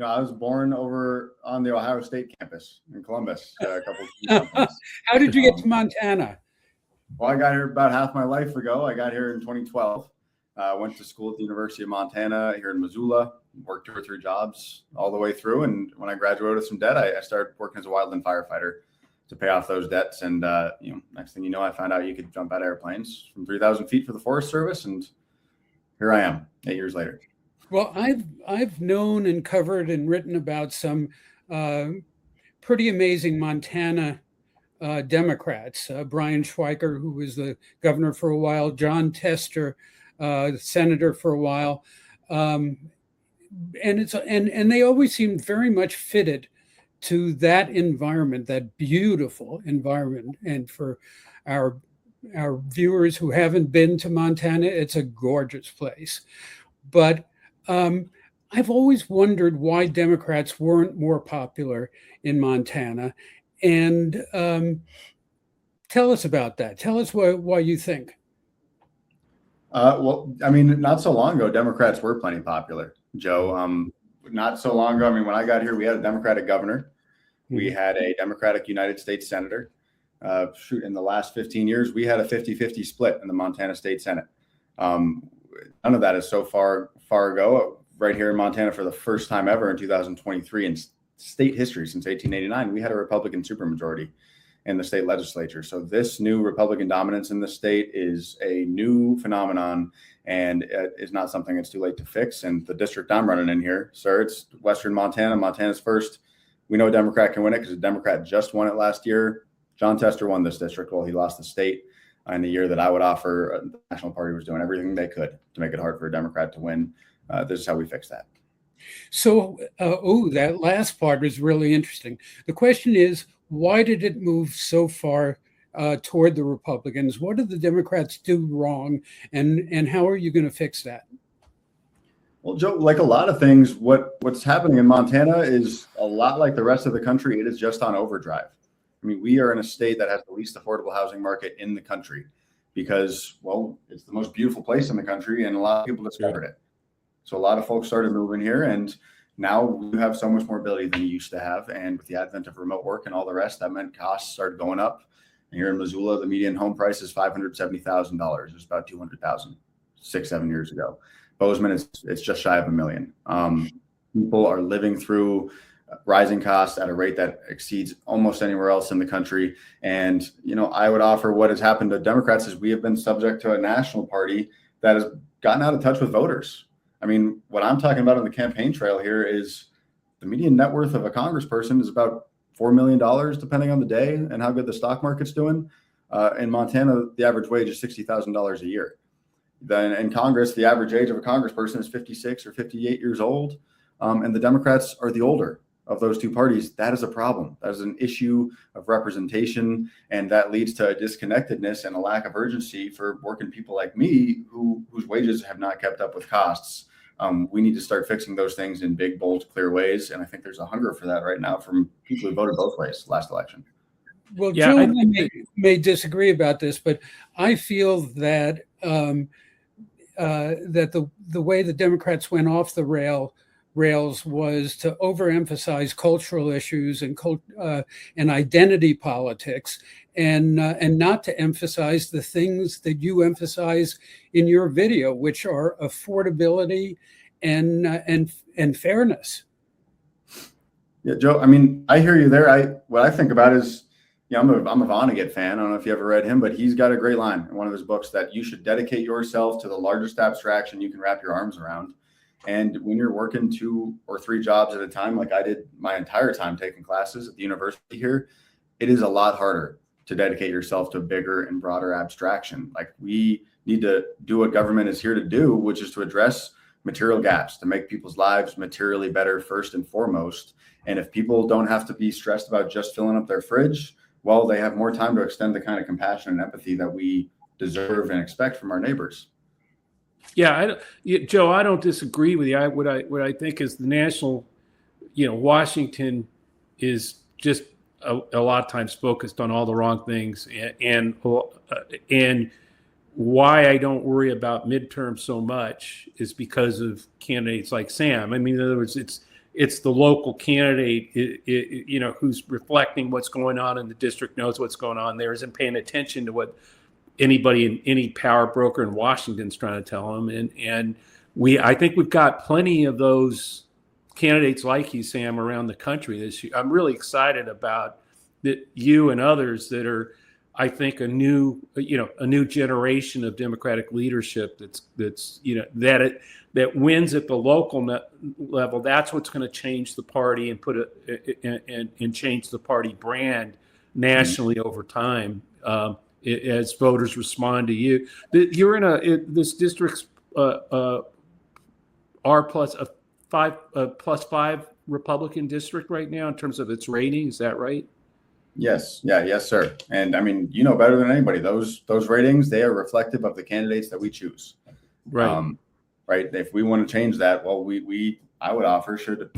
I was born over on the Ohio State campus in Columbus. A couple of companies. How did you get to Montana? Well, I got here about half my life ago. I got here in 2012. Went to school at the University of Montana here in Missoula. Worked 2 or 3 jobs all the way through. And when I graduated with some debt, I started working as a wildland firefighter to pay off those debts. And, next thing you know, I found out you could jump out of airplanes from 3,000 feet for the Forest Service. And here I am 8 years later. Well, I've known and covered and written about some pretty amazing Montana Democrats. Brian Schweiker, who was the governor for a while, John Tester, senator for a while, and they always seemed very much fitted to that environment, that beautiful environment. And for our viewers who haven't been to Montana, it's a gorgeous place. But I've always wondered why Democrats weren't more popular in Montana. And tell us about that. Tell us why you think. Well, I mean, not so long ago, Democrats were plenty popular, Joe. Not so long ago, I mean, when I got here, we had a Democratic governor. We had a Democratic United States senator. In the last 15 years, we had a 50-50 split in the Montana State Senate. None of that is so far ago. Right here in Montana, for the first time ever in 2023 in state history since 1889, we had a Republican supermajority in the state legislature. So this new Republican dominance in the state is a new phenomenon, and it is not something that's too late to fix. And the district I'm running in here, sir, it's Western Montana. Montana's first. We know a Democrat can win it because a Democrat just won it last year. John Tester won this district. Well, he lost the state in the year that I would offer. The National Party was doing everything they could to make it hard for a Democrat to win. This is how we fix that. So, that last part is really interesting. The question is, why did it move so far toward the Republicans? What did the Democrats do wrong, and how are you going to fix that? Well, Joe, like a lot of things, what's happening in Montana is a lot like the rest of the country. It is just on overdrive. I mean, we are in a state that has the least affordable housing market in the country because, well, it's the most beautiful place in the country, and a lot of people discovered it. So a lot of folks started moving here, and now you have so much more ability than you used to have. And with the advent of remote work and all the rest, that meant costs started going up. And here in Missoula, the median home price is $570,000. It was about $200,000 6-7 years ago. Bozeman, it's just shy of $1 million. People are living through rising costs at a rate that exceeds almost anywhere else in the country. And, I would offer what has happened to Democrats is we have been subject to a national party that has gotten out of touch with voters. I mean, what I'm talking about on the campaign trail here is the median net worth of a congressperson is about $4 million, depending on the day and how good the stock market's doing. In Montana, the average wage is $60,000 a year. Then in Congress, the average age of a congressperson is 56 or 58 years old. And the Democrats are the older of those two parties. That is a problem. That is an issue of representation. And that leads to a disconnectedness and a lack of urgency for working people like me whose wages have not kept up with costs. We need to start fixing those things in big, bold, clear ways. And I think there's a hunger for that right now from people who voted both ways last election. Well, Joe and I may disagree about this, but I feel that that the way the Democrats went off the rails was to overemphasize cultural issues and identity politics, and not to emphasize the things that you emphasize in your video, which are affordability and fairness. Yeah, Joe. I mean, I hear you there. What I think about is, I'm a Vonnegut fan. I don't know if you ever read him, but he's got a great line in one of his books that you should dedicate yourself to the largest abstraction you can wrap your arms around. And when you're working 2 or 3 jobs at a time, like I did my entire time taking classes at the university here, it is a lot harder to dedicate yourself to a bigger and broader abstraction. Like we need to do what government is here to do, which is to address material gaps, to make people's lives materially better first and foremost. And if people don't have to be stressed about just filling up their fridge, well, they have more time to extend the kind of compassion and empathy that we deserve and expect from our neighbors. Yeah, Joe, I don't disagree with you. What I think is the national, Washington is just a lot of times focused on all the wrong things, and why I don't worry about midterms so much is because of candidates like Sam. I mean, in other words, it's the local candidate, who's reflecting what's going on in the district, knows what's going on there, isn't paying attention to what anybody in any power broker in Washington's trying to tell them. And I think we've got plenty of those candidates like you, Sam, around the country this year. I'm really excited about that, you and others that are, I think, a new generation of Democratic leadership that wins at the local level. That's what's going to change the party and change the party brand nationally over time, as voters respond to you. You're in this district's R plus a 5 Republican district right now in terms of its rating. Is that right? Yes. Yeah. Yes, sir. And I mean, you know better than anybody, those ratings, they are reflective of the candidates that we choose. Right. Right. If we want to change that, well, I would offer to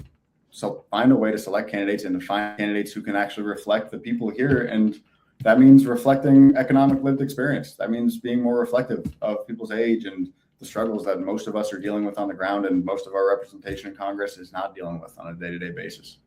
find a way to select candidates and to find candidates who can actually reflect the people here. And that means reflecting economic lived experience. That means being more reflective of people's age and the struggles that most of us are dealing with on the ground, and most of our representation in Congress is not dealing with on a day-to-day basis.